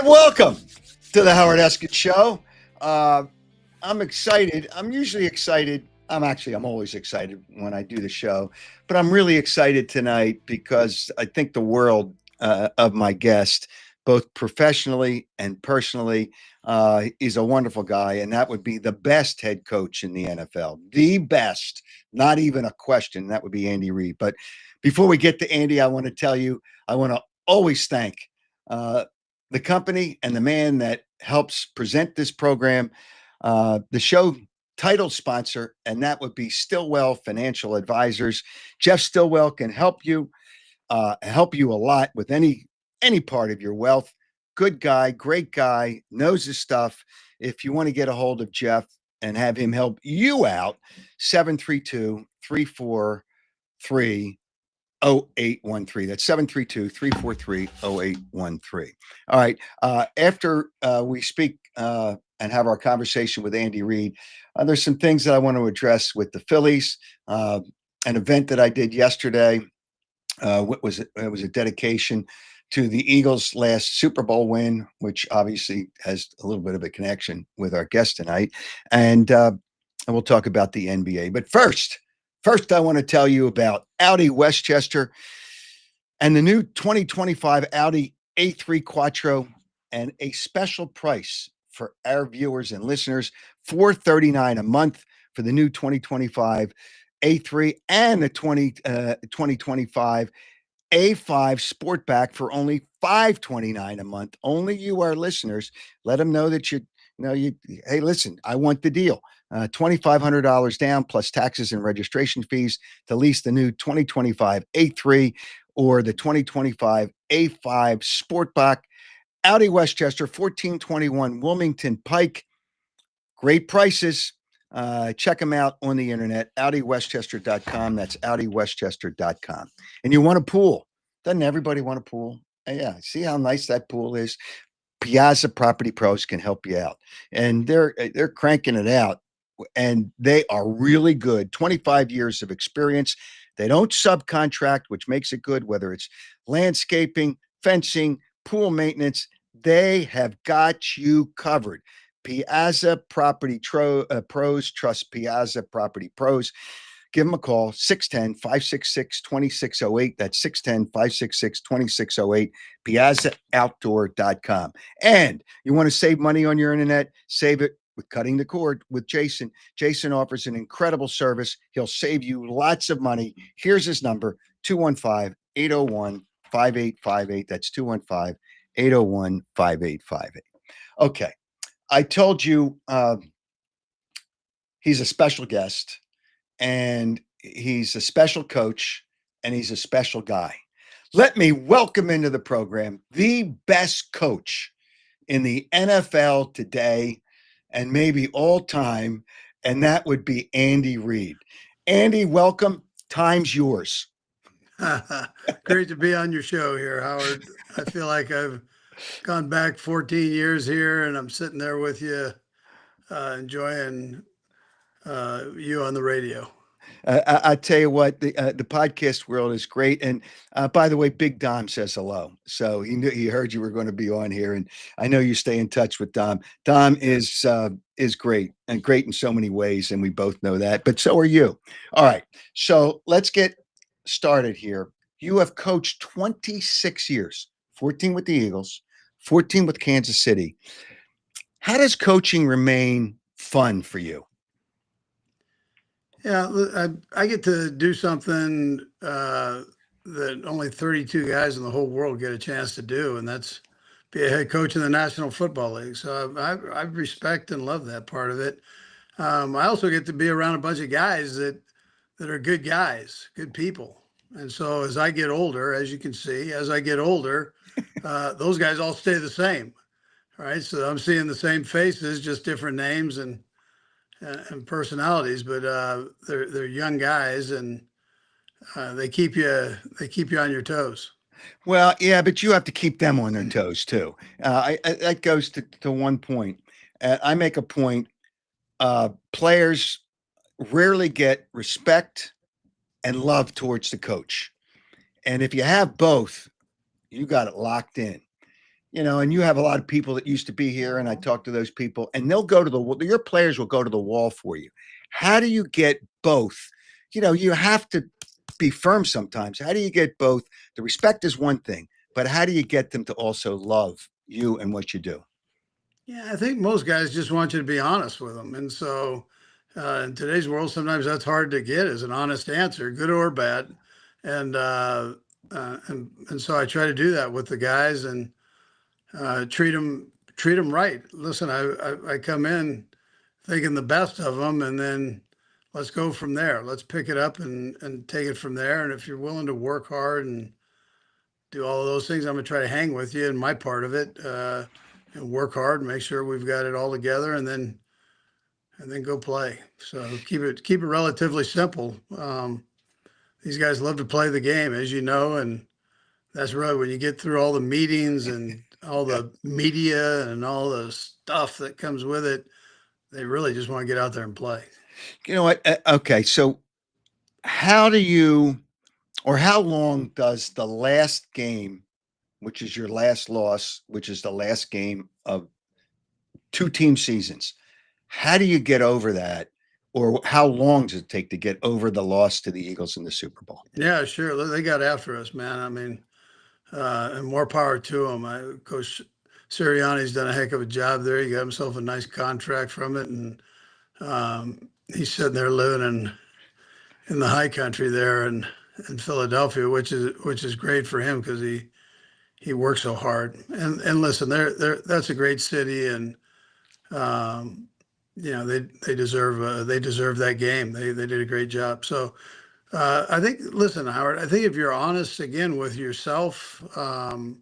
welcome to the Howard Eskin Show. I'm excited. I'm usually excited. I'm always excited when I do the show, but I'm really excited tonight because I think the world of my guest, both professionally and personally. He's a wonderful guy, and that would be the best head coach in the NFL. The best, not even a question. That would be Andy Reid. But before we get to Andy, I want to tell you, I want to always thank the company and the man that helps present this program, the show title sponsor, and that would be Stillwell Financial Advisors. Jeff Stillwell can help you a lot with any part of your wealth. Good guy, great guy, knows his stuff. If you want to get a hold of Jeff and have him help you out, 732-343 0813. That's 732-343-0813. All right. After we speak and have our conversation with Andy Reid, there's some things that I want to address with the Phillies. An event that I did yesterday. What was it? It was a dedication to the Eagles' last Super Bowl win, which obviously has a little bit of a connection with our guest tonight. And we'll talk about the NBA. But first, I want to tell you about Audi Westchester and the new 2025 Audi A3 Quattro, and a special price for our viewers and listeners, $439 a month for the new 2025 A3 and the 2025 A5 Sportback for only $529 a month. Only you, our listeners, let them know that hey, listen, I want the deal. $2,500 down plus taxes and registration fees to lease the new 2025 A3 or the 2025 A5 Sportback. Audi Westchester, 1421 Wilmington Pike. Great prices. Check them out on the internet, AudiWestchester.com. That's AudiWestchester.com. And you want a pool. Doesn't everybody want a pool? Yeah. See how nice that pool is? Piazza Property Pros can help you out. And they're cranking it out. And they are really good. 25 years of experience. They don't subcontract, which makes it good, whether it's landscaping, fencing, pool maintenance. They have got you covered. Piazza Property Pros. Trust Piazza Property Pros. Give them a call, 610-566-2608. That's 610-566-2608, piazzaoutdoor.com. And you want to save money on your internet? Save it with Cutting the Cord with Jason. Jason offers an incredible service. He'll save you lots of money. Here's his number, 215-801-5858. That's 215-801-5858. Okay. I told you he's a special guest, and he's a special coach, and he's a special guy. Let me welcome into the program the best coach in the NFL today and maybe all time, and that would be Andy Reid. Andy, welcome. Time's yours. Great to be on your show here, Howard. I feel like I've gone back 14 years here, and I'm sitting there with you, enjoying you on the radio. I tell you what, the podcast world is great. And by the way, Big Dom says hello. So he heard you were going to be on here, and I know you stay in touch with Dom. Dom is great, and great in so many ways, and we both know that. But so are you. All right, so let's get started here. You have coached 26 years, 14 with the Eagles, 14 with Kansas City. How does coaching remain fun for you? Yeah, I get to do something that only 32 guys in the whole world get a chance to do, and that's be a head coach in the National Football League. So I respect and love that part of it. I also get to be around a bunch of guys that are good guys, good people. And so as I get older, as you can see, those guys all stay the same. All right. So I'm seeing the same faces, just different names and personalities, but they're young guys, and they keep you on your toes. Well, yeah, but you have to keep them on their toes too. That goes to one point. I make a point. Players rarely get respect and love towards the coach, and if you have both, you got it locked in. and you have a lot of people that used to be here, and I talk to those people, and they'll go to your players will go to the wall for you. How do you get both? You have to be firm sometimes. How do you get both? The respect is one thing, but how do you get them to also love you and what you do? Yeah, I think most guys just want you to be honest with them. And so in today's world, sometimes that's hard to get is an honest answer, good or bad. And, and so I try to do that with the guys and treat them right. Listen, I come in thinking the best of them, and then let's go from there. Let's pick it up and take it from there. And if you're willing to work hard and do all of those things, I'm gonna try to hang with you in my part of it, and work hard and make sure we've got it all together, and then go play. So keep it relatively simple. These guys love to play the game, as you know, and that's really when you get through all the meetings and all Yeah. the media and all the stuff that comes with it. They really just want to get out there and play. You know what? Okay, so how do you, or how long does the last game, which is your last loss, which is the last game of two team seasons, how do you get over that? Or how long does it take to get over the loss to the Eagles in the Super Bowl? Yeah, sure. They got after us, man. I mean, and more power to him. Coach Sirianni's done a heck of a job there. He got himself a nice contract from it, and he's sitting there living in the high country there in Philadelphia, which is great for him because he works so hard. And listen, they're that's a great city, and um, they deserve that game. They did a great job. So I think, listen, Howard, I think if you're honest again with yourself, and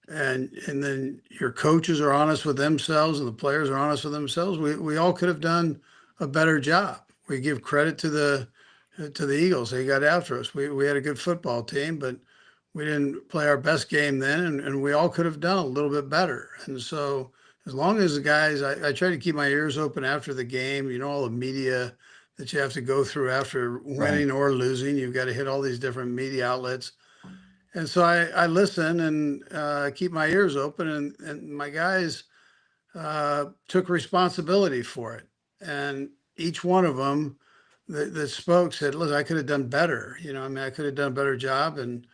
then your coaches are honest with themselves and the players are honest with themselves, we all could have done a better job. We give credit to the Eagles. They got after us. We had a good football team, but we didn't play our best game then, and we all could have done a little bit better. And so as long as the guys, I try to keep my ears open after the game, all the media that you have to go through after Right. winning or losing. You've got to hit all these different media outlets. And so I listen and keep my ears open, and my guys took responsibility for it. And each one of them that spoke said, "Look, I could have done better. I mean, I could have done a better job." And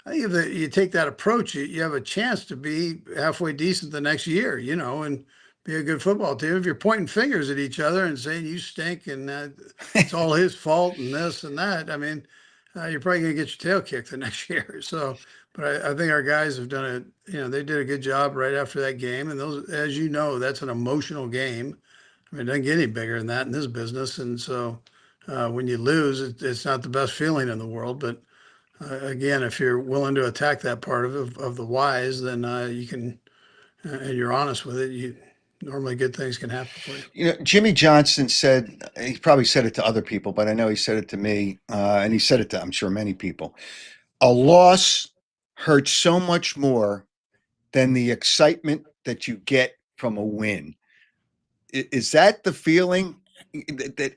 I think if you take that approach, you have a chance to be halfway decent the next year, and be a good football team. If you're pointing fingers at each other and saying you stink and it's all his fault and this and that, I mean, you're probably going to get your tail kicked the next year. So, but I think our guys have done it. They did a good job right after that game. And those, as you know, that's an emotional game. I mean, it doesn't get any bigger than that in this business. And so, when you lose, it's not the best feeling in the world. But again, if you're willing to attack that part of the whys, then you can, and you're honest with it, you normally good things can happen for you. Jimmy Johnson said, he probably said it to other people, but I know he said it to me, and he said it to, I'm sure, many people. A loss hurts so much more than the excitement that you get from a win. Is that the feeling that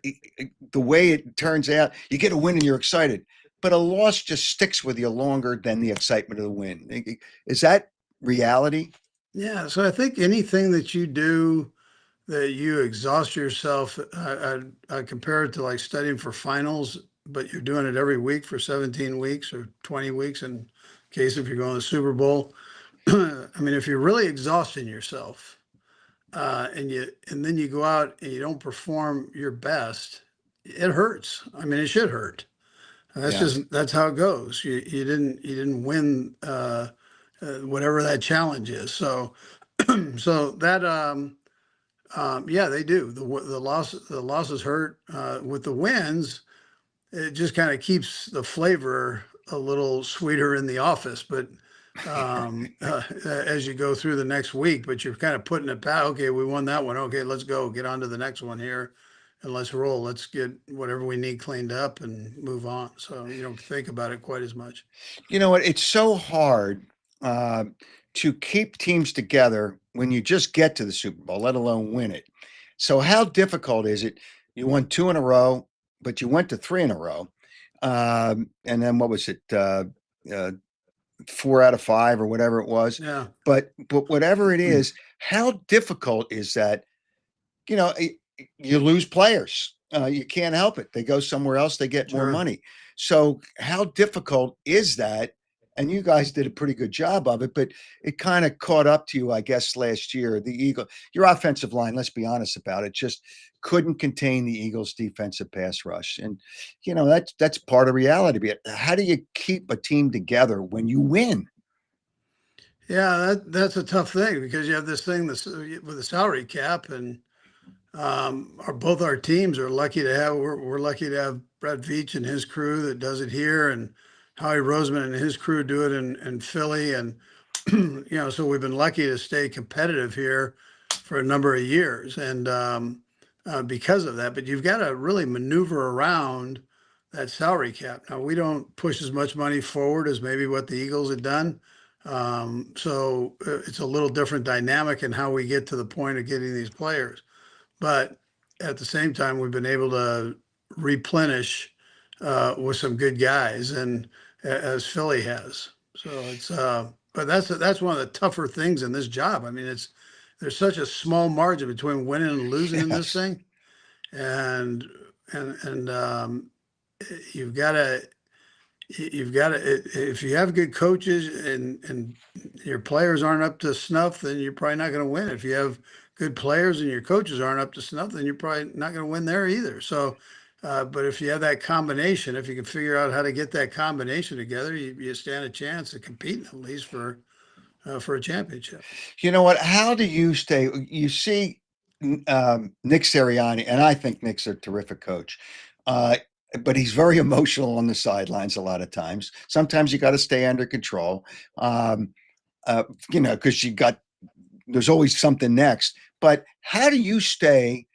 the way it turns out, you get a win and you're excited, but a loss just sticks with you longer than the excitement of the win? Is that reality? Yeah. So I think anything that you do that you exhaust yourself, I compare it to like studying for finals, but you're doing it every week for 17 weeks or 20 weeks in case if you're going to the Super Bowl. I mean, if you're really exhausting yourself, and then you go out and you don't perform your best, it hurts. I mean, it should hurt. Yeah. That's how it goes. You didn't win whatever that challenge is. So so that yeah, they do. The losses hurt. With the wins, it just kind of keeps the flavor a little sweeter in the office. But as you go through the next week, but you're kind of putting it back. Okay, we won that one. Okay, let's go get on to the next one here, and let's roll. Let's get whatever we need cleaned up and move on. So you don't think about it quite as much. You know what? It's so hard uh, to keep teams together when you just get to the Super Bowl, let alone win it. So, how difficult is it? You won two in a row, but you went to three in a row. And then what was it? 4 out of 5 or whatever it was. Yeah. But whatever it is, how difficult is that? You know, you lose players. You can't help it. They go somewhere else, they get more Sure. money. So, how difficult is that? And you guys did a pretty good job of it, but it kind of caught up to you, I guess, last year. The Eagle, your offensive line, let's be honest about it, just couldn't contain the Eagles' defensive pass rush. And, that's part of reality. But how do you keep a team together when you win? Yeah, that's a tough thing because you have this thing with the salary cap, and both our teams are lucky to have we're lucky to have Brett Veach and his crew that does it here, and Howie Roseman and his crew do it in Philly, and so we've been lucky to stay competitive here for a number of years, and because of that. But you've got to really maneuver around that salary cap. Now we don't push as much money forward as maybe what the Eagles had done. So it's a little different dynamic in how we get to the point of getting these players. But at the same time, we've been able to replenish with some good guys, and as Philly has. So but that's one of the tougher things in this job. I mean, there's such a small margin between winning and losing in this Yes. thing, and and you've got to if you have good coaches and your players aren't up to snuff, then you're probably not going to win. If you have good players and your coaches aren't up to snuff, then you're probably not going to win there either. So, but if you have that combination, if you can figure out how to get that combination together, you stand a chance of competing at least for a championship. You know what? How do you stay? You see, Nick Sirianni, and I think Nick's a terrific coach, uh, but he's very emotional on the sidelines a lot of times. Sometimes you got to stay under control, um, because there's always something next. But how do you stay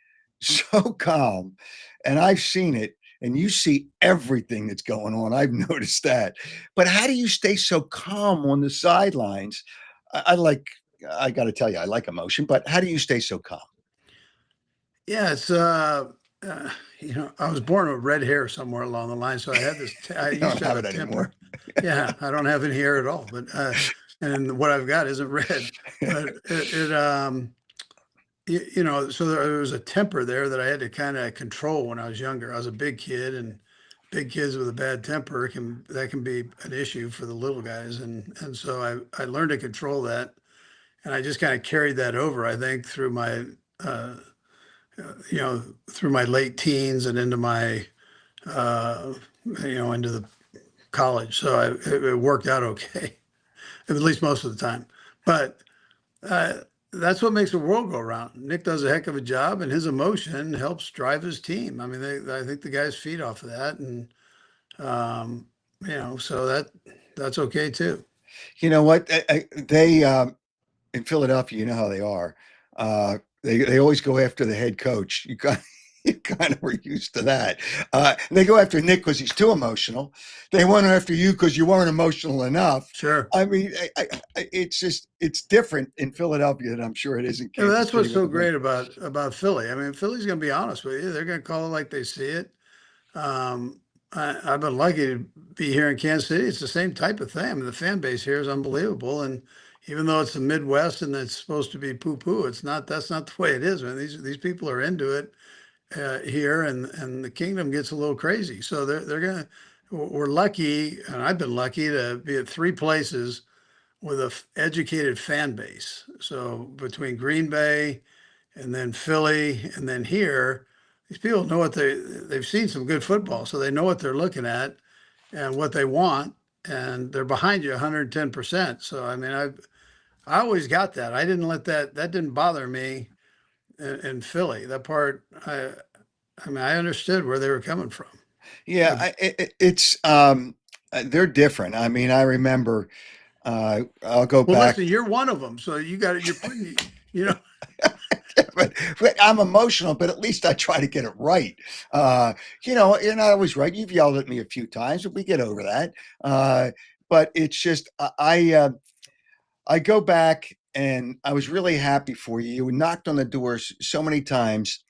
so calm? And I've seen it, and you see everything that's going on. I've noticed that. But how do you stay so calm on the sidelines? I like, I got to tell you, I like emotion, but how do you stay so calm? Yeah, it's I was born with red hair somewhere along the line, so I had this. I You used don't to have have a it anymore. temper. Yeah, I don't have any hair at all, but and what I've got isn't red. But so there was a temper there that I had to kind of control when I was younger. I was a big kid, and big kids with a bad temper can be an issue for the little guys, and so I learned to control that, and I just kind of carried that over. I think through uh, through my late teens and into my uh, into the college. So it worked out okay, at least most of the time. But uh, that's what makes the world go around. Nick does a heck of a job, and his emotion helps drive his team. I mean, I think the guys feed off of that, and um, so that's okay too. You know what? They in Philadelphia, you know how they are. They always go after the head coach. You kind of were used to that. They go after Nick because he's too emotional. They went after you because you weren't emotional enough. Sure. I mean, it's different in Philadelphia than I'm sure it is in Yeah, Kansas that's City what's with so the Wings. great about Philly. I mean, Philly's going to be honest with you. They're going to call it like they see it. Um, I've been lucky to be here in Kansas City. It's the same type of thing. I mean, the fan base here is unbelievable, and even though it's the Midwest and it's supposed to be poo-poo, it's not. That's not the way it is, man. These people are into it here, and the kingdom gets a little crazy. So they're gonna. We're lucky, and I've been lucky to be at three places with a educated fan base. So between Green Bay and then Philly and then here, these people know they've seen some good football, so they know what they're looking at and what they want, and they're behind you 110%. So I mean, I always got that. I didn't let that didn't bother me in Philly. That part, I mean, I understood where they were coming from. Yeah, Uh, it's they're different. I mean, I remember. I'll go well, back. listen, you're one of them, so you got it. You're putting, you know, but I'm emotional, but at least I try to get it right. Uh, you're not always right. You've yelled at me a few times, but we get over that. But it's just I go back and I was really happy for you. You knocked on the doors so many times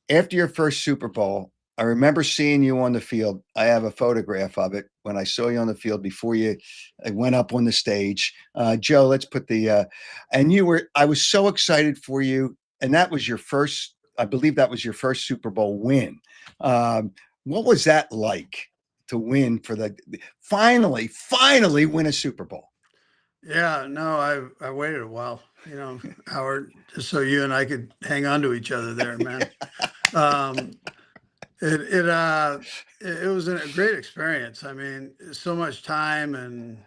after your first Super Bowl. I remember seeing you on the field. I have a photograph of it when I saw you on the field before you went up on the stage. Joe, let's put and I was so excited for you. And that was your first, I believe that was your first Super Bowl win. Um, what was that like to win finally win a Super Bowl? Yeah, no, I waited a while, Howard, just so you and I could hang on to each other there, man. Um, it it uh it was a great experience. I mean, so much time and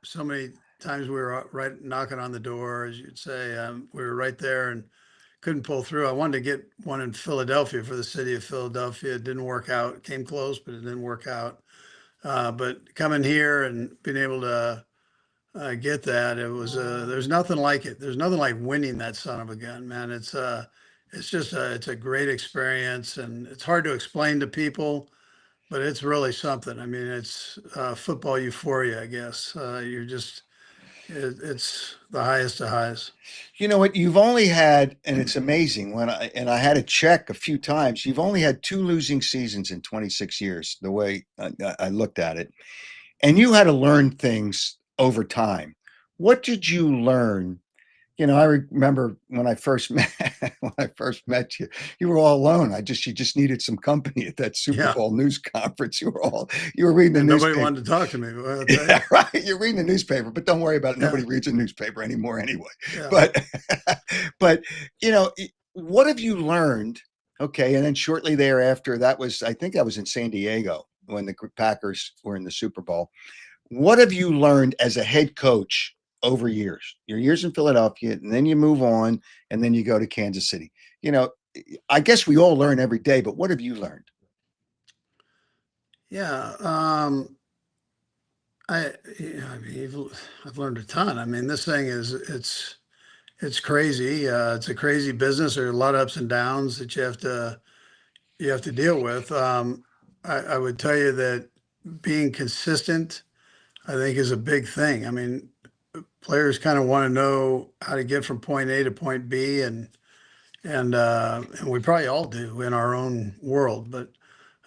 so many times we were right knocking on the door, as you'd say. We were right there and couldn't pull through. I wanted to get one in Philadelphia for the city of Philadelphia. It didn't work out. Came close, but it didn't work out. But coming here and being able to get that. It was there's nothing like it. There's nothing like winning that son of a gun, man. It's just it's a great experience, and it's hard to explain to people, but it's really something. I mean, it's football euphoria, I guess. It's the highest of highs. You know what? You've only had, and it's amazing I had to check a few times. You've only had two losing seasons in 26 years, the way I looked at it. And you had to learn things over time. What did you learn? I remember when I first met when I first met you, you were all alone. You just needed some company at that Super Yeah, Bowl news conference. You were reading the and nobody newspaper. wanted to talk to me. Well, I'll tell you. Yeah, right. You're reading the newspaper, but don't worry about it. Yeah, Nobody reads a newspaper anymore anyway. yeah. But but what have you learned? Okay, and then shortly thereafter, I think that was in San Diego when the Packers were in the Super Bowl. What have you learned as a head coach over years? Your years in Philadelphia, and then you move on, and then you go to Kansas City. You know, I guess we all learn every day, but what have you learned? Yeah. I mean, I've learned a ton. I mean, this thing it's crazy. It's a crazy business. There are a lot of ups and downs that you have to deal with. I would tell you that being consistent, I think, is a big thing. I mean, players kind of want to know how to get from point A to point B, and we probably all do in our own world. But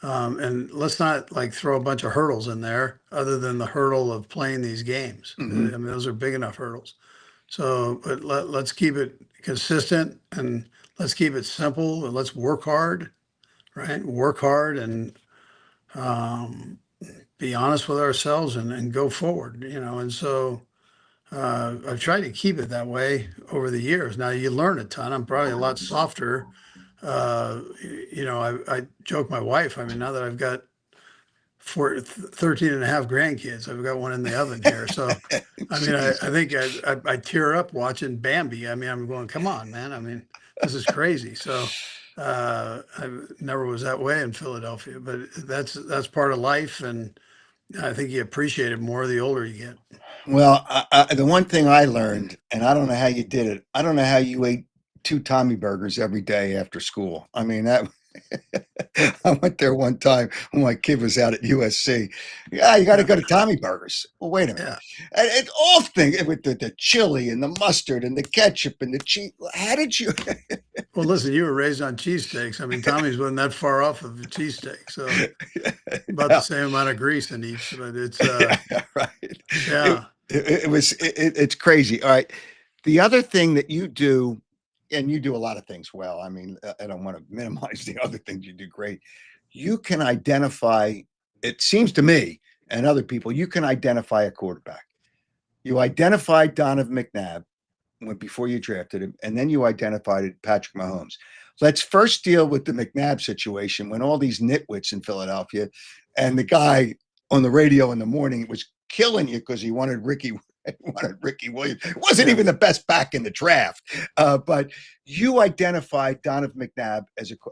and let's not like throw a bunch of hurdles in there, other than the hurdle of playing these games. I Mm-hmm. mean, those are big enough hurdles. So, but let's keep it consistent, and let's keep it simple, and let's work hard, right? Work hard and um, be honest with ourselves, and go forward, And so I've tried to keep it that way over the years. Now you learn a ton. I'm probably a lot softer. I joke my wife. I mean, now that I've got 13 and a half grandkids, I've got one in the oven here. So, I mean, I think I tear up watching Bambi. I mean, I'm going, come on, man. I mean, this is crazy. So, I never was that way in Philadelphia, but that's part of life, and I think you appreciate it more the older you get. Well, the one thing I learned, and I don't know how you did it. I don't know how you ate two Tommy burgers every day after school. I mean, that I went there one time when my kid was out at USC. Yeah, you got to Yeah, go to Tommy Burgers. Well, wait a minute. yeah. And all thing with the chili and the mustard and the ketchup and the cheese. How did you? Well, listen, you were raised on cheesesteaks. I mean, Tommy's wasn't that far off of a cheesesteak, so about the Yeah, same amount of grease in each. But yeah, right. yeah, It's crazy. All right. The other thing that you do, and you do a lot of things well. I mean, I don't want to minimize the other things you do great. You can identify, it seems to me, and other people, you can identify a quarterback. You identified Donovan McNabb before you drafted him, and then you identified Patrick Mahomes. Let's first deal with the McNabb situation when all these nitwits in Philadelphia and the guy on the radio in the morning was killing you because he wanted Ricky Williams. It wasn't yeah, even the best back in the draft, but you identified Donovan McNabb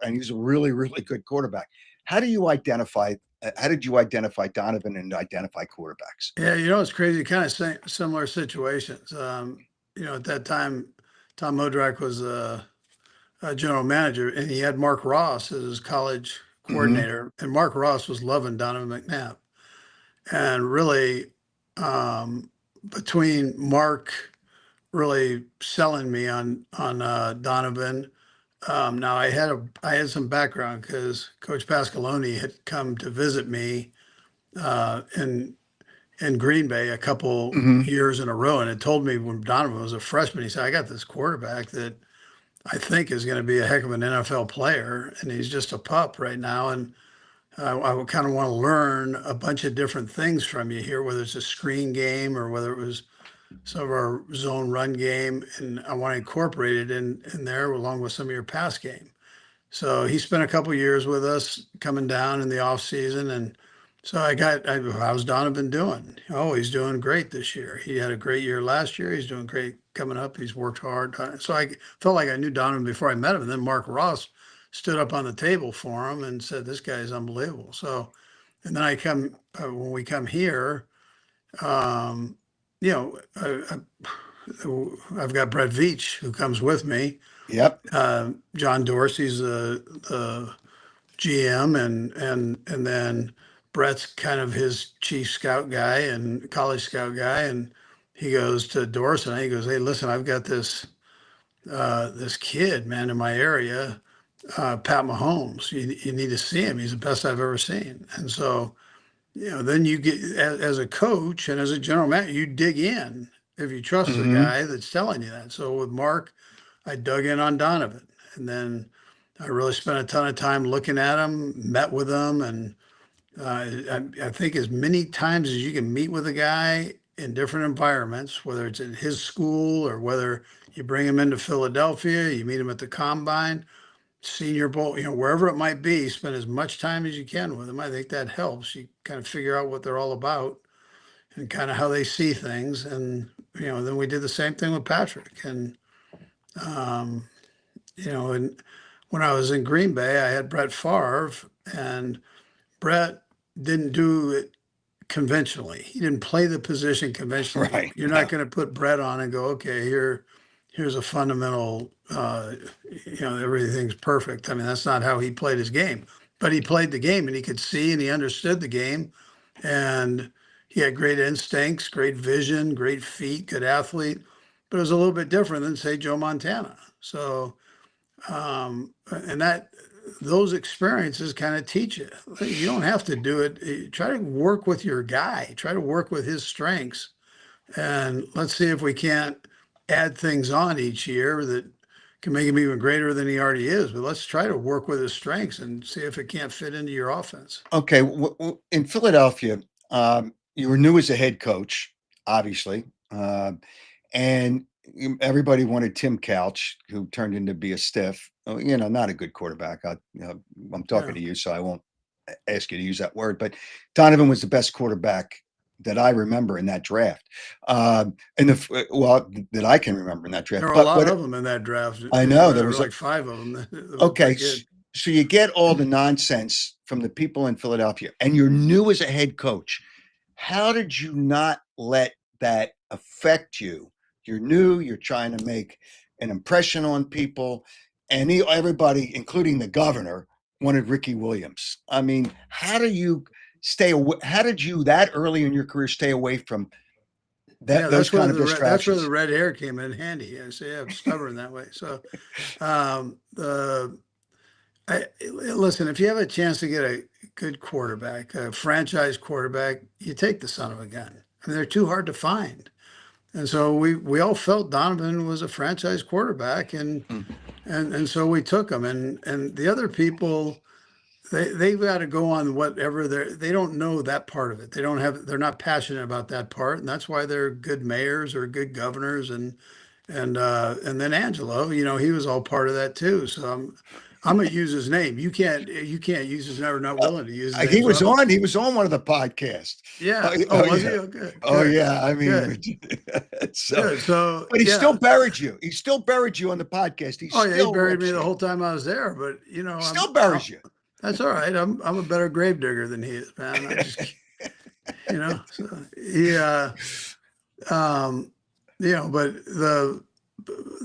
and he's a really, really good quarterback. How do you identify? How did you identify Donovan and identify quarterbacks? yeah. It's crazy. Kind of similar situations. At that time, Tom Modrak was a general manager, and he had Mark Ross as his college Mm-hmm. coordinator, and Mark Ross was loving Donovan McNabb, and really, between Mark really selling me on Donovan, Now I had some background because Coach Pasqualoni had come to visit me in Green Bay a couple Hmm. years in a row, and had told me when Donovan was a freshman, he said, "I got this quarterback that I think is going to be a heck of an NFL player, and he's just a pup right now, and I kind of want to learn a bunch of different things from you here, whether it's a screen game or whether it was some of our zone run game, and I want to incorporate it in there along with some of your pass game." So he spent a couple years with us coming down in the off season. And so how's Donovan doing? Oh, he's doing great this year. He had a great year last year. He's doing great coming up. He's worked hard. So I felt like I knew Donovan before I met him. And then Mark Ross stood up on the table for him and said, "This guy is unbelievable." So, and then when we come here, um, you know, I've got Brett Veach who comes with me. Yep. John Dorsey's the GM, and then Brett's kind of his chief scout guy and college scout guy, and he goes to Dorsey and he goes, "Hey, listen, I've got this kid, man, in my area, Pat Mahomes. You need to see him. He's the best I've ever seen." And so, then you get as a coach and as a general manager, you dig in if you trust the Hmm. guy that's telling you that. So with Mark, I dug in on Donovan, and then I really spent a ton of time looking at him, met with him, and I think as many times as you can meet with a guy in different environments, whether it's in his school or whether you bring him into Philadelphia, you meet him at the combine, Senior Bowl, wherever it might be, spend as much time as you can with them. I think that helps. You kind of figure out what they're all about and kind of how they see things. And, then we did the same thing with Patrick. Um, and when I was in Green Bay, I had Brett Favre, and Brett didn't do it conventionally. He didn't play the position conventionally. Right. You're not No. going to put Brett on and go, "Okay, here's a fundamental, everything's perfect." I mean, that's not how he played his game. But he played the game, and he could see and he understood the game, and he had great instincts, great vision, great feet, good athlete. But it was a little bit different than, say, Joe Montana. So, and those experiences kind of teach you. You don't have to do it. Try to work with your guy. Try to work with his strengths, and let's see if we can't add things on each year that can make him even greater than he already is. But let's try to work with his strengths and see if it can't fit into your offense. Okay. In Philadelphia, you were new as a head coach, obviously, and everybody wanted Tim Couch, who turned into be a stiff. Not a good quarterback. I'm talking Yeah. to you, so I won't ask you to use that word. But Donovan was the best quarterback that I remember in that draft. That I can remember in that draft. There were a But lot what of them in that draft. I know There there were was a like five of them that were okay. pretty good. So you get all the nonsense from the people in Philadelphia, and you're new as a head coach. How did you not let that affect you? You're new, you're trying to make an impression on people, and everybody, including the governor, wanted Ricky Williams. I mean, how do you stay away? How did you that early in your career stay away from Yeah, those kind of that's where the distractions? red hair came in handy. I say I'm stubborn that way. So, the listen, if you have a chance to get a good quarterback, a franchise quarterback, you take the son of a gun. I mean, they're too hard to find. And so we all felt Donovan was a franchise quarterback, Mm. and so we took him. And the other people, they've got to go on whatever they don't know that part of it. They're not passionate about that part, and that's why they're good mayors or good governors. And then Angelo, he was all part of that too. So I'm gonna use his name. You can't use his name, or not Uh, willing to use his he name. was on. He was on one of the podcasts. Yeah. Oh, Oh, oh was he? yeah. Oh, good, Oh good, yeah. I good, mean, so good. So but he still yeah. buried you. He still buried you on the podcast. He Oh yeah, he still buried rips me the you. whole time I was there. But He I'm, still I'm buries you. that's all right. I'm a better grave digger than he is, man. I'm just So he um but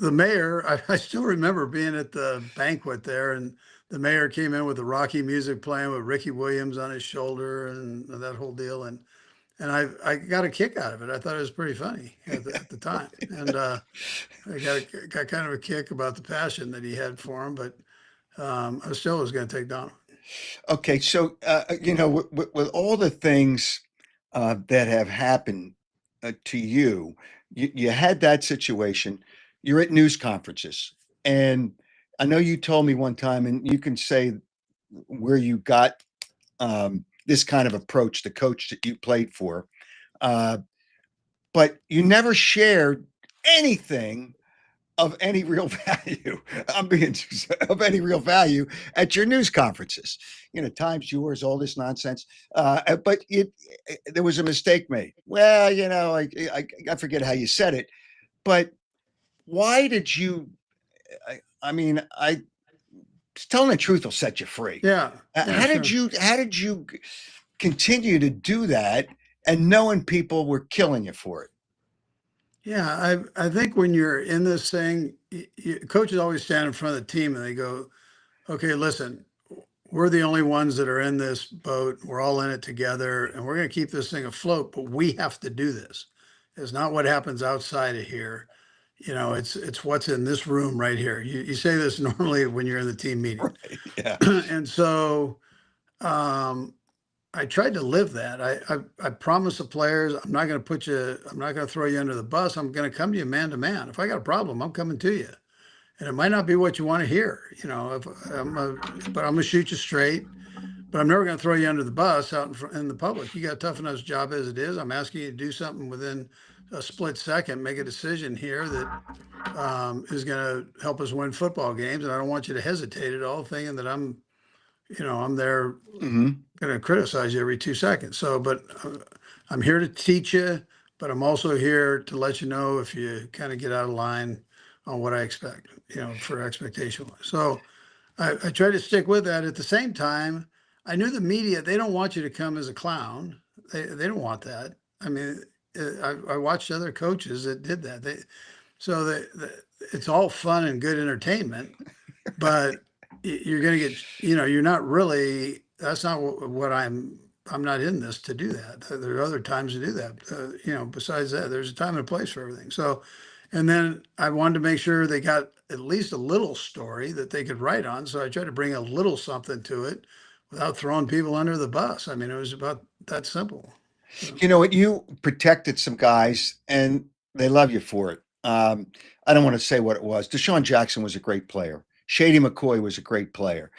the mayor, I still remember being at the banquet there, and the mayor came in with the Rocky music playing with Ricky Williams on his shoulder and that whole deal. And and I got a kick out of it. I thought it was pretty funny at the time, and I got kind of a kick about the passion that he had for him. But I still was going to take Donovan. Okay, so with all the things that have happened to you, you had that situation. You're at news conferences, and I know you told me one time, and you can say where you got this kind of approach, the coach that you played for, uh, but you never shared anything of any real value. I'm being of any real value at your news conferences. Times yours, all this nonsense. But there was a mistake made. Well, I forget how you said it, but why did you? I mean, telling the truth will set you free. Yeah, yeah, How did sure. you? How did you continue to do that, and knowing people were killing you for it? Yeah, I think when you're in this thing, coaches always stand in front of the team and they go, "Okay, listen, we're the only ones that are in this boat. We're all in it together, and we're going to keep this thing afloat. But we have to do this. It's not what happens outside of here. It's what's in this room right here." You say this normally when you're in the team meeting, Right. Yeah. and so um, I tried to live that. I promised the players, I'm not going to throw you under the bus. I'm going to come to you man to man. If I got a problem, I'm coming to you. And it might not be what you want to hear, but I'm going to shoot you straight. But I'm never going to throw you under the bus out in the public. You got a tough enough job as it is. I'm asking you to do something within a split second, make a decision here that is going to help us win football games. And I don't want you to hesitate at all, thinking that I'm there Hmm. going to criticize you every 2 seconds. So, but I'm here to teach you, but I'm also here to let you know if you kind of get out of line on what I expect, for expectation. So I try to stick with that. At the same time, I knew the media, they don't want you to come as a clown. They don't want that. I mean, I watched other coaches that did that. So it's all fun and good entertainment, but you're going to get, you're not really, that's not what I'm not in this to do that. There are other times to do that. Besides that, there's a time and a place for everything. So, and then I wanted to make sure they got at least a little story that they could write on. So I tried to bring a little something to it without throwing people under the bus. I mean, it was about that simple. So, You know what? You protected some guys, and they love you for it. I don't want to say what it was. Deshaun Jackson was a great player. Shady McCoy was a great player,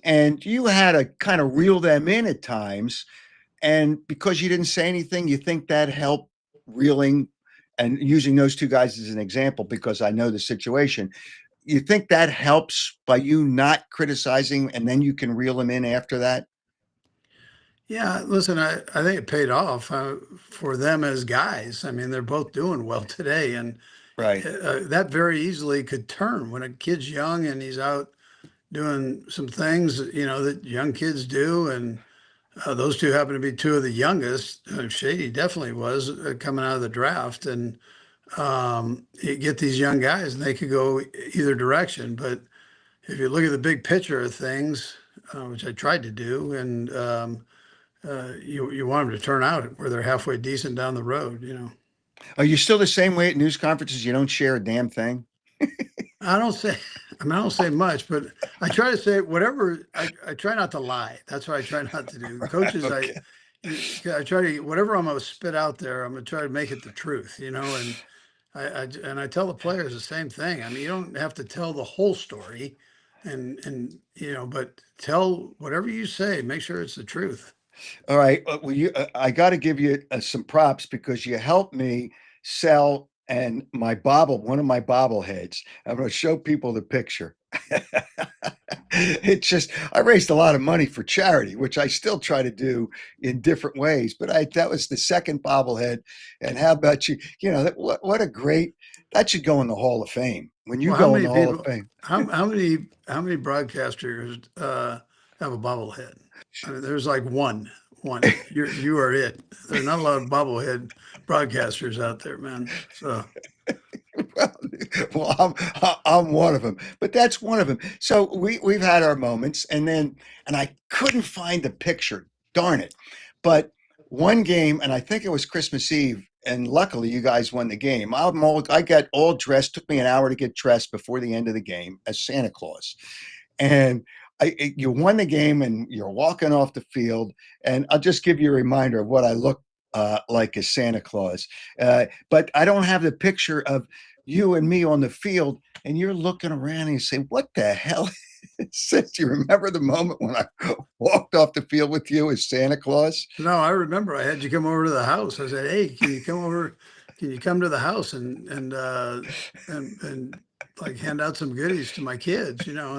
and you had to kind of reel them in at times. And because you didn't say anything, you think that helped reeling and using those two guys as an example because I know the situation. You think that helps by you not criticizing, and then you can reel them in after that? yeah, listen, I think it paid off for them as guys. I mean, they're both doing well today. And Right. that very easily could turn when a kid's young and he's out doing some things, that young kids do. And those two happen to be two of the youngest. Shady definitely was coming out of the draft. And you get these young guys and they could go either direction. But if you look at the big picture of things, which I tried to do, and you want them to turn out where they're halfway decent down the road. Are you still the same way at news conferences? You don't share a damn thing? I don't say, I mean, I don't say much, but I try to say whatever. I try not to lie. That's what I try not to do. Coaches, Okay. I try to whatever I'm going to spit out there. I'm going to try to make it the truth, and and I tell the players the same thing. I mean, you don't have to tell the whole story, and but tell whatever you say. Make sure it's the truth. All right. Well, I got to give you some props because you helped me sell and one of my bobbleheads. I'm going to show people the picture. It's just, I raised a lot of money for charity, which I still try to do in different ways. But that was the second bobblehead. And how about you? What a great, that should go in the Hall of Fame. When you Well, how go in many the Hall of people? Fame, How many broadcasters have a bobblehead? I mean, there's like one. You are it. There's not a lot of bobblehead broadcasters out there, man. So well, I'm one of them, but that's one of them. So we've had our moments, and I couldn't find the picture. Darn it! But one game, and I think it was Christmas Eve, and luckily you guys won the game. I got all dressed. Took me an hour to get dressed before the end of the game as Santa Claus, and you won the game, and you're walking off the field. And I'll just give you a reminder of what I look like as Santa Claus, but I don't have the picture of you and me on the field, and you're looking around and you say, "What the hell?" Do you remember the moment when I walked off the field with you as Santa Claus? No, I remember I had you come over to the house. I said, "Hey, can you come over? Can you come to the house and like hand out some goodies to my kids, you know?"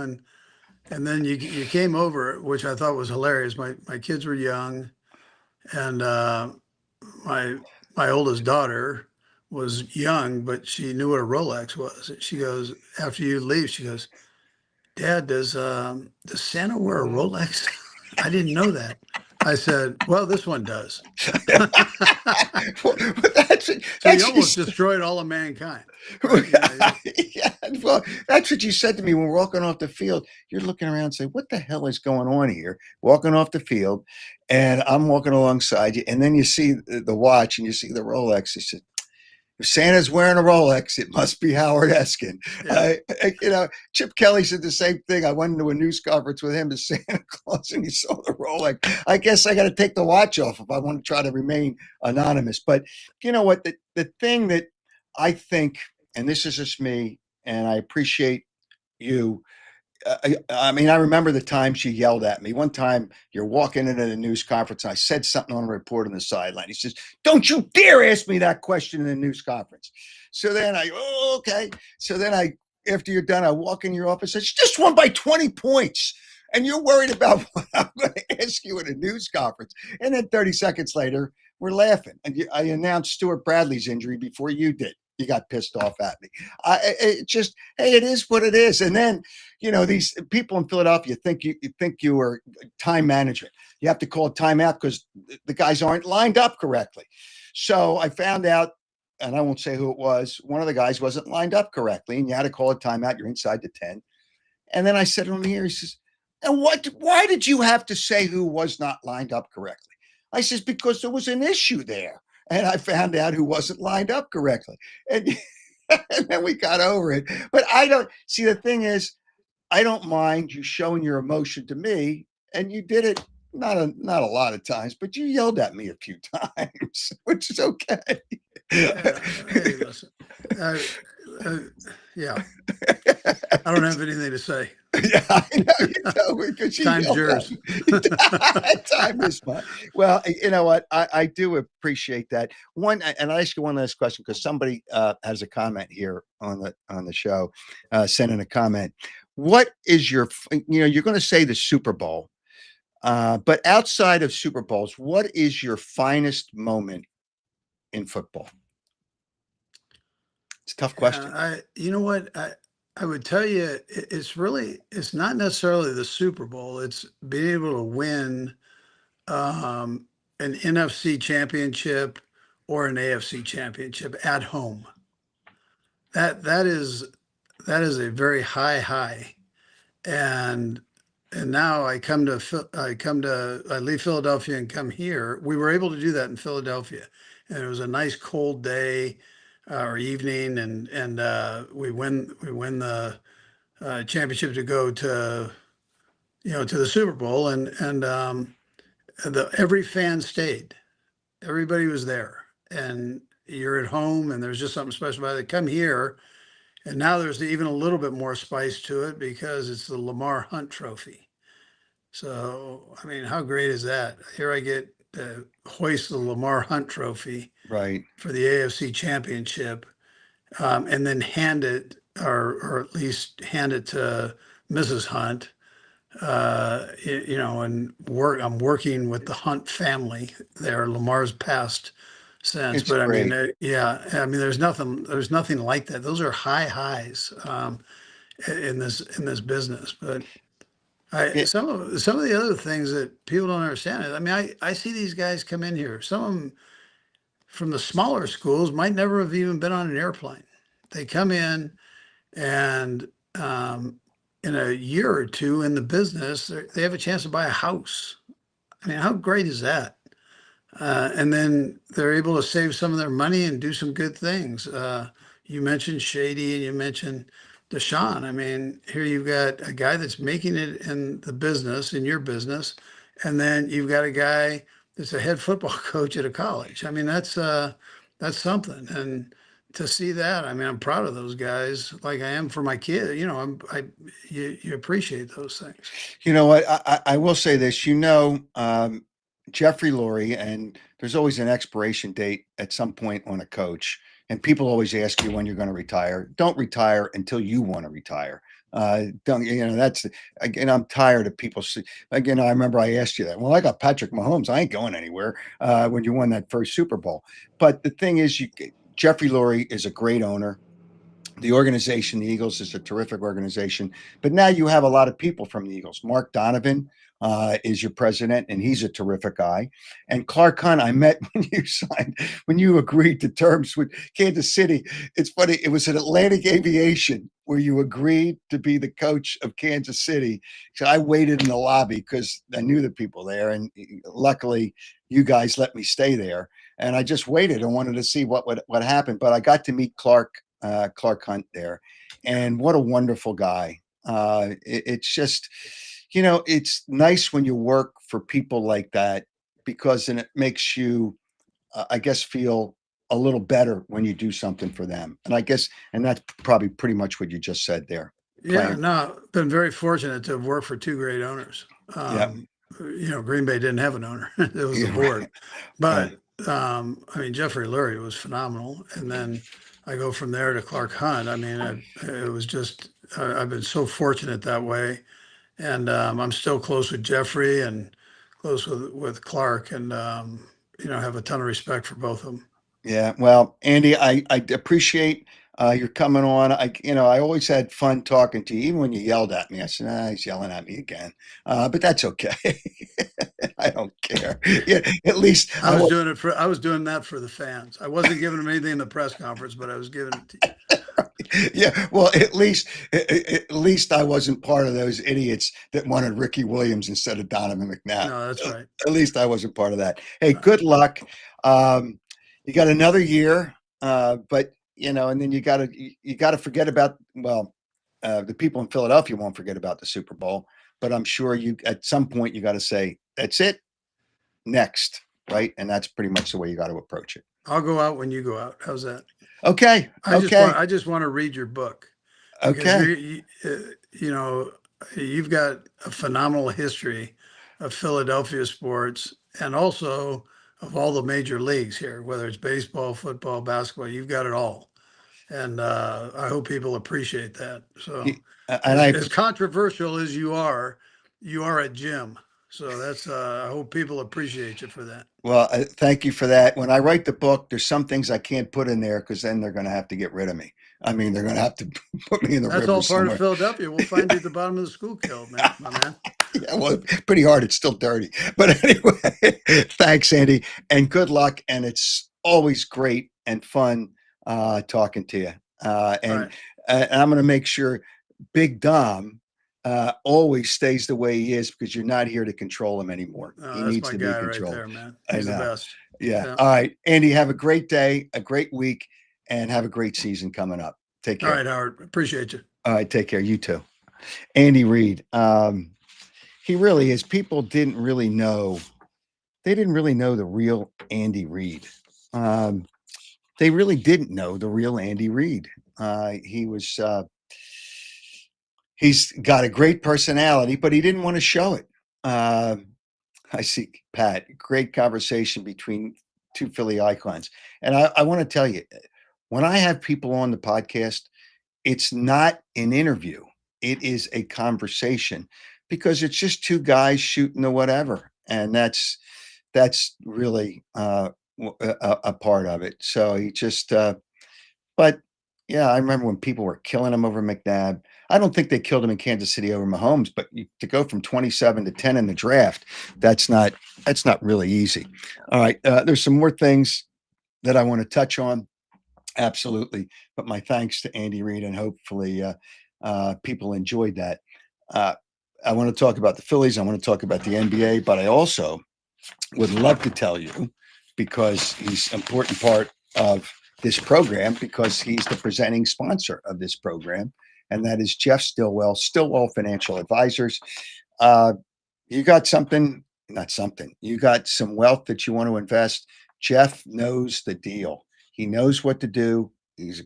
And then you came over, which I thought was hilarious. My kids were young, and my my oldest daughter was young, but she knew what a Rolex was. She goes, after you leave, she goes, "Dad, does Santa wear a Rolex?" I didn't know that. I said, "Well, this one does." Well, that's So you that's almost just, destroyed all of mankind, right? yeah. Well, that's what you said to me when we're walking off the field. You're looking around and say, "What the hell is going on here?" Walking off the field, and I'm walking alongside you, and then you see the watch and you see the Rolex. You said, if Santa's wearing a Rolex, it must be Howard Eskin. Yeah. Chip Kelly said the same thing. I went into a news conference with him as Santa Claus, and he saw the Rolex. I guess I got to take the watch off if I want to try to remain anonymous. But you know what? The thing that I think, and this is just me, and I appreciate you. I mean, I remember the time she yelled at me. One time, you're walking into the news conference, and I said something on a report on the sideline. He says, "Don't you dare ask me that question in the news conference." So then okay. So then after you're done, I walk in your office. It's just won by 20 points. And you're worried about what I'm going to ask you in a news conference. And then 30 seconds later, we're laughing. And I announced Stuart Bradley's injury before you did. You got pissed off at me. Hey, it is what it is. And then, these people in Philadelphia think you are time management. You have to call a timeout because the guys aren't lined up correctly. So I found out, and I won't say who it was. One of the guys wasn't lined up correctly, and you had to call a timeout. You're inside the 10. And then I said on the air, he says, "And why did you have to say who was not lined up correctly?" I says, "Because there was an issue there." And I found out who wasn't lined up correctly. And, and then we got over it. But I don't see, the thing is, I don't mind you showing your emotion to me. And you did it not a lot of times, but you yelled at me a few times, which is okay. Yeah. Hey, listen. Uh, uh, yeah. I don't have anything to say. Yeah, I know you don't, because you Time's yelled yours. at me. Time is mine. Well, you know what? I do appreciate that. And I'll ask you one last question, because somebody has a comment here on the show, sent in a comment. What is you're going to say the Super Bowl, but outside of Super Bowls, what is your finest moment in football? It's a tough question. You know what? I would tell you, it's not necessarily the Super Bowl. It's being able to win an NFC championship or an AFC championship at home. That is a very high. And now I leave Philadelphia and come here. We were able to do that in Philadelphia, and it was a nice cold day or evening, and we win the championship to go to the Super Bowl, and every fan stayed. Everybody was there, and you're at home, and there's just something special about it. Come here, and now there's even a little bit more spice to it because it's the Lamar Hunt Trophy. So, I mean, how great is that? Here I get to hoist the Lamar Hunt Trophy Right. for the AFC Championship, and then hand it, or at least hand it to Mrs. Hunt. And I'm working with the Hunt family there. Lamar's passed since, It's but I mean, great. yeah, I mean, there's nothing like that. Those are high highs in this business. But It, some of the other things that people don't understand is, I mean, I see these guys come in here. Some of them from the smaller schools might never have even been on an airplane. They come in, and in a year or two in the business, they have a chance to buy a house. I mean, how great is that? And then they're able to save some of their money and do some good things. You mentioned Shady and you mentioned Deshaun. I mean, here you've got a guy that's making it in the business, in your business, and then you've got a guy that's a head football coach at a college. I mean, that's something. And to see that, I mean, I'm proud of those guys, like I am for my kid. You know, you appreciate those things. You know what? I will say this. Jeffrey Lurie, and there's always an expiration date at some point on a coach. And people always ask you when you're going to retire. Don't retire until you want to retire. Don't that's again. I'm tired of people. Again, I remember I asked you that. Well, I got Patrick Mahomes. I ain't going anywhere. When you won that first Super Bowl. But the thing is, Jeffrey Lurie is a great owner. The organization, the Eagles, is a terrific organization. But now you have a lot of people from the Eagles. Mark Donovan is your president, and he's a terrific guy. And Clark Hunt, I met when you agreed to terms with Kansas City. It's funny. It was at Atlantic Aviation where you agreed to be the coach of Kansas City. So I waited in the lobby because I knew the people there, and luckily you guys let me stay there. And I just waited and wanted to see what happened. But I got to meet Clark Hunt there, and what a wonderful guy. It's just, it's nice when you work for people like that because then it makes you, I guess, feel a little better when you do something for them. And that's probably pretty much what you just said there. Yeah, no, been very fortunate to have worked for two great owners. Yeah. Green Bay didn't have an owner; it was the board. But I mean, Jeffrey Lurie was phenomenal, and then I go from there to Clark Hunt. I mean, it was just I've been so fortunate that way, and I'm still close with Jeffrey and close with Clark, and have a ton of respect for both of them. Yeah, well, Andy, I appreciate your coming on. I always had fun talking to you, even when you yelled at me. I said, he's yelling at me again, but that's okay. I don't care. Yeah, at least I was doing that for the fans. I wasn't giving them anything in the press conference, but I was giving it to you. Yeah, well, at least I wasn't part of those idiots that wanted Ricky Williams instead of Donovan McNabb. No, that's right. At least I wasn't part of that. Hey, good luck. You got another year, but and then you gotta forget about the people in Philadelphia won't forget about the Super Bowl, but I'm sure you at some point you got to say that's it, next, right? And that's pretty much the way you got to approach it. I'll go out when you go out. How's that? Okay. I just want to read your book. Okay. You've got a phenomenal history of Philadelphia sports and also of all the major leagues here, whether it's baseball, football, basketball. You've got it all, and I hope people appreciate that. So, as controversial as you are a Jim. So that's I hope people appreciate you for that. Well, thank you for that. When I write the book, there's some things I can't put in there because then they're going to have to get rid of me. I mean, they're going to have to put me in the river. That's all part somewhere. of Philadelphia. We'll find you at the bottom of the school kill, man, my man. Yeah, well, pretty hard. It's still dirty. But anyway, thanks, Andy, and good luck. And it's always great and fun talking to you. And I'm going to make sure Big Dom always stays the way he is because you're not here to control him anymore. He needs to be controlled. Right there, man. He's the best. Yeah. All right, Andy, have a great day, a great week, and have a great season coming up. Take care. All right, Howard. Appreciate you. All right, take care. You too. Andy Reid. He really is. People didn't really know. They didn't really know the real Andy Reid. They really didn't know the real Andy Reid. He's got a great personality, but he didn't want to show it. I see, Pat, great conversation between two Philly icons. And I want to tell you, when I have people on the podcast, it's not an interview. It is a conversation because it's just two guys shooting the whatever. And that's really a part of it. So he just, but yeah, I remember when people were killing him over McNabb. I don't think they killed him in Kansas City over Mahomes, but to go from 27 to 10 in the draft, that's not really easy. All right, there's some more things that I want to touch on. Absolutely, but my thanks to Andy Reid, and hopefully people enjoyed that. I want to talk about the Phillies. I want to talk about the NBA, but I also would love to tell you because he's an important part of this program because he's the presenting sponsor of this program, and that is Jeff Stillwell, Stillwell Financial Advisors. Uh, you got something, not something, you got some wealth that you want to invest. Jeff knows the deal. He knows what to do. He's,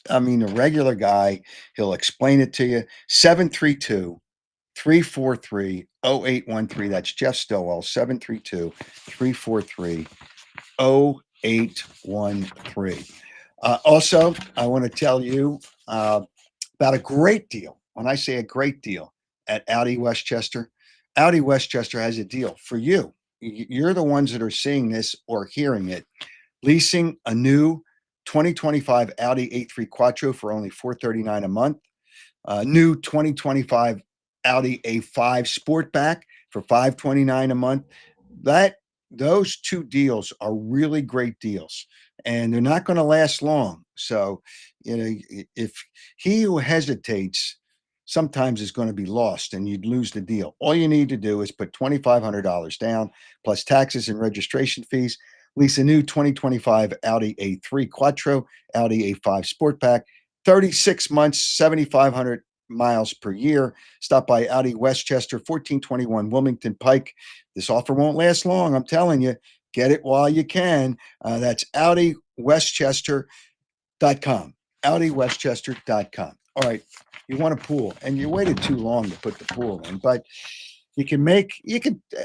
I mean, a regular guy. He'll explain it to you. 732 343 0813. That's Jeff Stillwell, 732 343 0813. Also, I want to tell you about a great deal. When I say a great deal at Audi Westchester, Audi Westchester has a deal for you. You're the ones that are seeing this or hearing it. Leasing a new 2025 Audi A3 Quattro for only $439 a month. New 2025 Audi A5 Sportback for $529 a month. Those two deals are really great deals, and they're not going to last long. So, if he who hesitates sometimes is going to be lost and you'd lose the deal. All you need to do is put $2,500 down plus taxes and registration fees. Lease a new 2025 Audi A3 Quattro, Audi A5 Sportback, 36 months, 7,500 miles per year. Stop by Audi Westchester, 1421 Wilmington Pike. This offer won't last long, I'm telling you. Get it while you can. That's AudiWestchester.com. AudiWestchester.com. All right, you want a pool, and you waited too long to put the pool in, but you can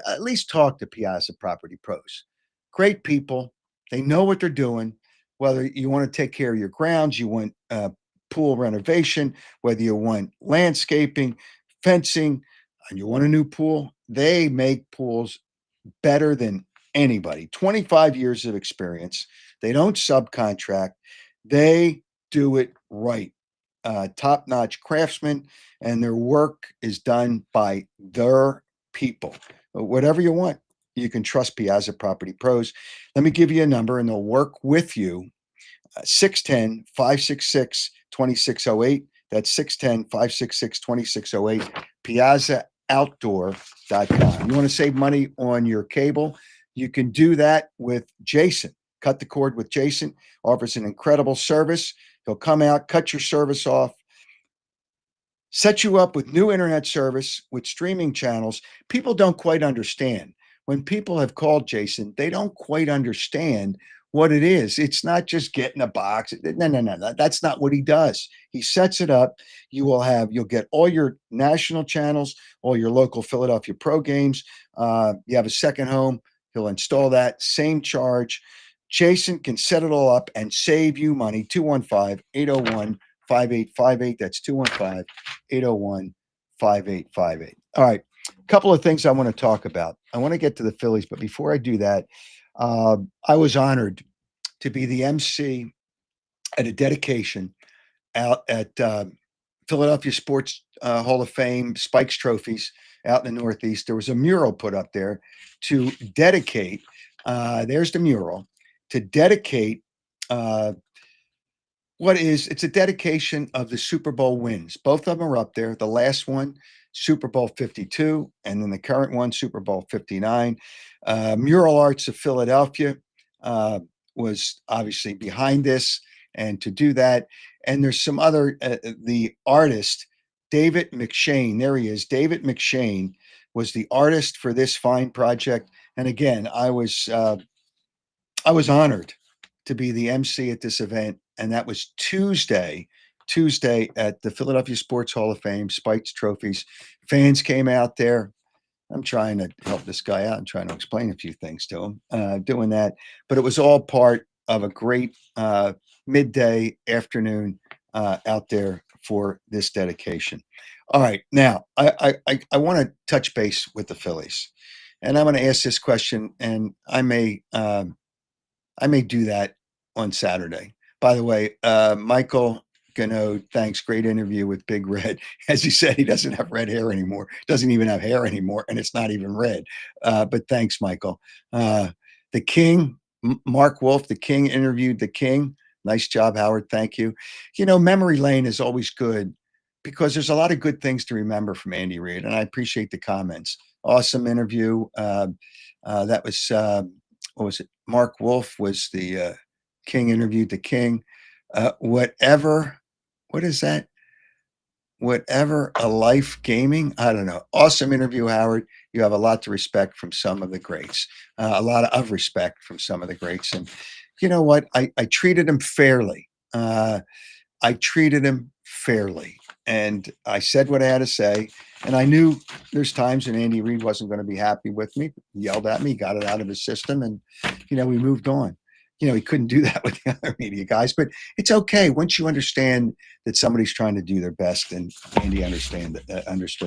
at least talk to Piazza Property Pros. Great people. They know what they're doing. Whether you want to take care of your grounds, you want pool renovation, whether you want landscaping, fencing, and you want a new pool, they make pools better than anybody. 25 years of experience. They don't subcontract. They do it right. Top-notch craftsmen, and their work is done by their people. Whatever you want, you can trust Piazza Property Pros. Let me give you a number, and they'll work with you. 610-566-2608. That's 610-566-2608. PiazzaOutdoor.com. You want to save money on your cable? You can do that with Jason. Cut the cord with Jason. Offers an incredible service. He'll come out, cut your service off, set you up with new internet service with streaming channels. People don't quite understand. When people have called Jason, they don't quite understand what it is. It's not just getting a box. No. That's not what he does. He sets it up. You'll get all your national channels, all your local Philadelphia Pro games. You have a second home. He'll install that, same charge. Jason can set it all up and save you money. 215-801-5858. That's 215-801-5858. All right. A couple of things I want to talk about. I want to get to the Phillies, but before I do that, I was honored to be the MC at a dedication out at Philadelphia Sports Hall of Fame, Spikes Trophies out in the Northeast. There was a mural put up there to dedicate, there's the mural, to dedicate it's a dedication of the Super Bowl wins. Both of them are up there. The last one, Super Bowl 52, and then the current one, Super Bowl 59. Mural Arts of Philadelphia was obviously behind this, and to do that. And there's some other, the artist, David McShane, there he is. David McShane was the artist for this fine project. And again, I was honored to be the MC at this event, and that was Tuesday at the Philadelphia Sports Hall of Fame, Spikes Trophies. Fans came out there. I'm trying to help this guy out and trying to explain a few things to him, doing that. But it was all part of a great midday afternoon out there for this dedication. All right, now I want to touch base with the Phillies, and I'm going to ask this question, and I may do that on Saturday. By the way, Michael Gano, thanks. Great interview with Big Red. As he said, he doesn't have red hair anymore. Doesn't even have hair anymore, and it's not even red. But thanks, Michael. The King, Mark Wolf, the King interviewed the King. Nice job, Howard. Thank you. Memory lane is always good because there's a lot of good things to remember from Andy Reid, and I appreciate the comments. Awesome interview. That was what was it? Mark Wolf was the King interviewed the King. Whatever, what is that? Whatever a life gaming. I don't know. Awesome interview, Howard. You have a lot to respect from some of the greats. A lot of respect from some of the greats, and you know what? I treated him fairly. I treated him fairly, and I said what I had to say. And I knew there's times when Andy Reid wasn't going to be happy with me, yelled at me, got it out of his system, and we moved on. He couldn't do that with the other media guys, but it's okay once you understand that somebody's trying to do their best, and Andy understood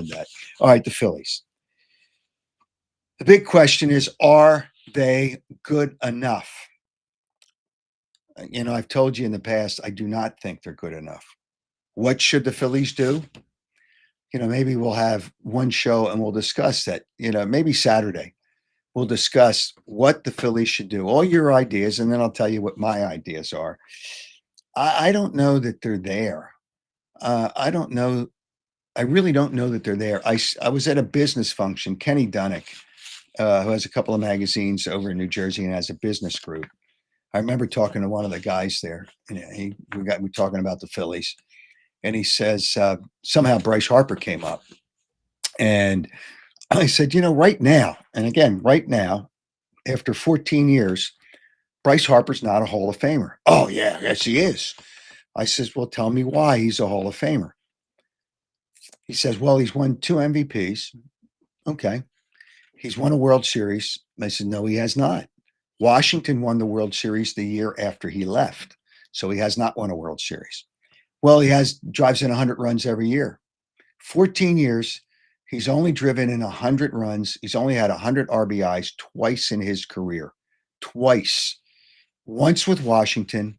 that. All right, the Phillies. The big question is, are they good enough? I've told you in the past, I do not think they're good enough. What should the Phillies do? Maybe we'll have one show and we'll discuss that. Maybe Saturday we'll discuss what the Phillies should do, all your ideas, and then I'll tell you what my ideas are. I don't know that they're there. I don't know. I really don't know that they're there. I was at a business function. Kenny Dunnick, who has a couple of magazines over in New Jersey and has a business group. I remember talking to one of the guys there, and we talking about the Phillies, and he says somehow Bryce Harper came up, and I said, right now, and again, right now, after 14 years, Bryce Harper's not a Hall of Famer. Oh yeah, yes he is. I says, well, tell me why he's a Hall of Famer. He says, well, he's won 2 MVPs. Okay. He's won a World Series. I said, no, he has not. Washington won the World Series the year after he left. So he has not won a World Series. Well, he drives in 100 runs every year. 14 years, he's only driven in 100 runs. He's only had 100 RBIs twice in his career. Twice. Once with Washington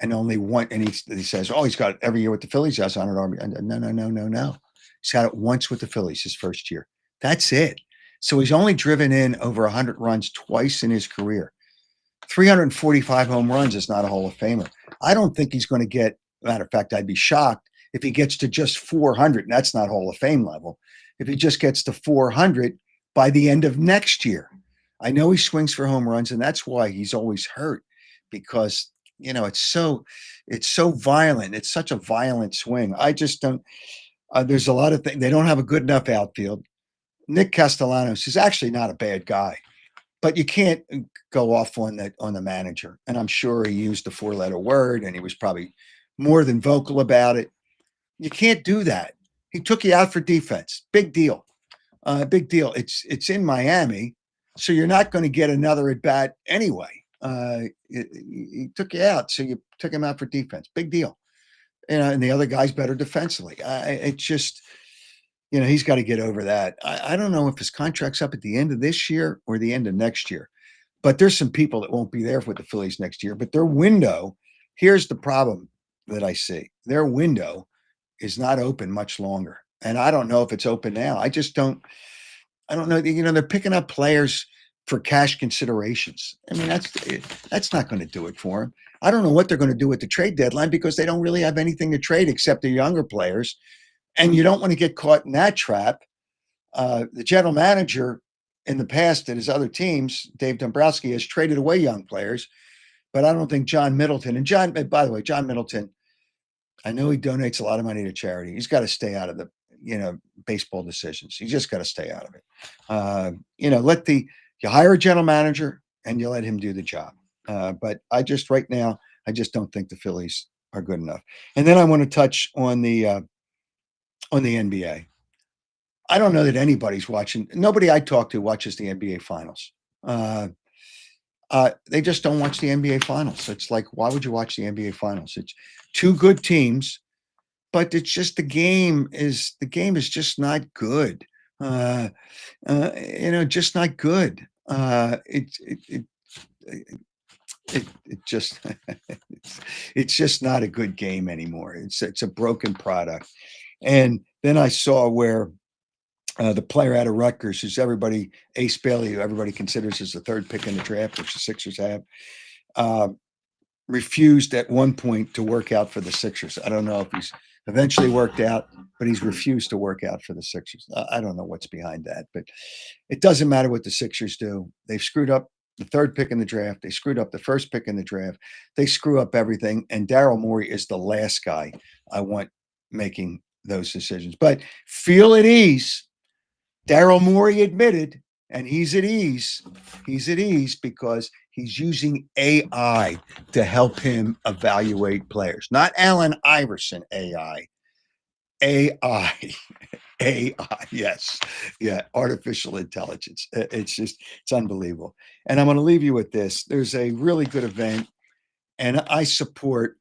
and only one. And he says, oh, he's got it every year with the Phillies. He has 100 RBIs. No. He's had it once with the Phillies his first year. That's it. So he's only driven in over 100 runs twice in his career. 345 home runs is not a Hall of Famer. I don't think he's going to get, matter of fact, I'd be shocked if he gets to just 400, and that's not Hall of Fame level. If he just gets to 400 by the end of next year. I know he swings for home runs, and that's why he's always hurt, because it's so violent. It's such a violent swing. I just don't. There's a lot of things. They don't have a good enough outfield. Nick Castellanos is actually not a bad guy, but you can't go off on the manager. And I'm sure he used a 4-letter word, and he was probably more than vocal about it. You can't do that. He took you out for defense. Big deal. Big deal. It's in Miami, so you're not going to get another at bat anyway. He took you out, so you took him out for defense. Big deal. And the other guy's better defensively. It's just, he's got to get over that. I don't know if his contract's up at the end of this year or the end of next year, but there's some people that won't be there with the Phillies next year. But their window, here's the problem that I see. Their window is not open much longer. And I don't know if it's open now. I don't know. They're picking up players for cash considerations. I mean, that's not going to do it for them. I don't know what they're going to do at the trade deadline, because they don't really have anything to trade except the younger players. And you don't want to get caught in that trap. The general manager in the past at his other teams, Dave Dombrowski, has traded away young players, but I don't think John Middleton, by the way, John Middleton, I know he donates a lot of money to charity. He's got to stay out of the, baseball decisions. He's just got to stay out of it. You hire a general manager and you let him do the job. But right now, I just don't think the Phillies are good enough. And then I want to touch on the NBA. I don't know that anybody's watching. Nobody I talk to watches the NBA finals. They just don't watch the NBA finals. It's like, why would you watch the NBA finals? It's two good teams, but it's just the game is just not good. Just not good. It just it's just not a good game anymore. It's a broken product. And then I saw where the player out of Rutgers, who's Ace Bailey, who everybody considers as the third pick in the draft, which the Sixers have, refused at one point to work out for the Sixers. I don't know if he's Eventually worked out, but he's refused to work out for the Sixers. I don't know what's behind that, but it doesn't matter what the Sixers do. They've screwed up the third pick in the draft. They screwed up the first pick in the draft. They screw up everything. And Daryl Morey is the last guy I want making those decisions. But feel at ease. Daryl Morey admitted, and he's at ease. He's at ease because he's using AI to help him evaluate players. Not Allen Iverson AI. AI. AI, yes. Yeah, artificial intelligence. It's unbelievable. And I'm going to leave you with this. There's a really good event, and I support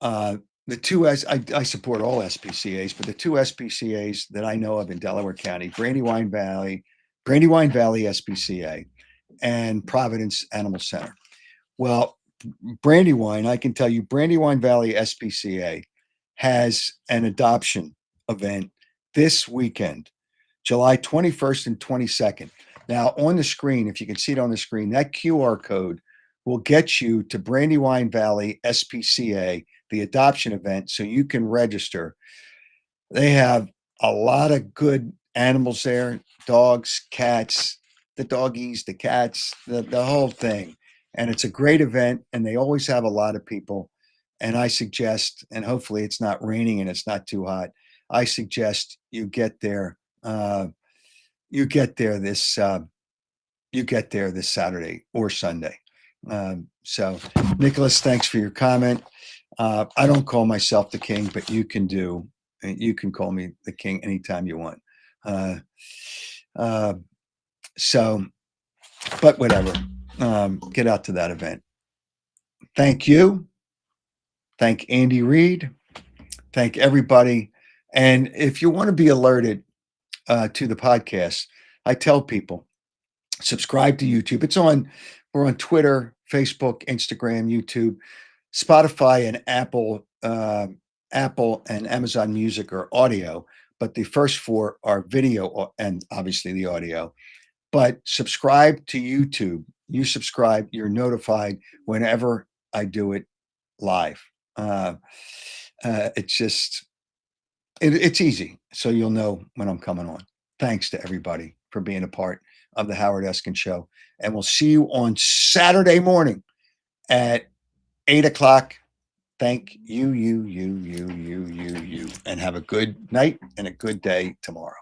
the two I support all SPCAs, but the two SPCAs that I know of in Delaware County, Brandywine Valley SPCA, and Providence Animal Center. Well, Brandywine, I can tell you, Brandywine Valley SPCA has an adoption event this weekend, July 21st and 22nd. Now, on the screen, if you can see it on the screen, that QR code will get you to Brandywine Valley SPCA, the adoption event, so you can register. They have a lot of good animals there, dogs, cats, the doggies, the cats, the whole thing. And it's a great event, and they always have a lot of people. And I suggest, and hopefully it's not raining and it's not too hot, I suggest you get there. You get there this Saturday or Sunday. So, Nicholas, thanks for your comment. I don't call myself the king, but you can do. You can call me the king anytime you want. So, but whatever. Get out to that event. Thank you. Thank Andy Reid. Thank everybody. And if you want to be alerted to the podcast, I tell people subscribe to YouTube. We're on Twitter, Facebook, Instagram, YouTube, Spotify, and Apple and Amazon Music are audio, but the first four are video and obviously the audio. But subscribe to YouTube. You subscribe, you're notified whenever I do it live. It's easy, so you'll know when I'm coming on. Thanks to everybody for being a part of the Howard Eskin Show. And we'll see you on Saturday morning at 8:00. Thank you, and have a good night and a good day tomorrow.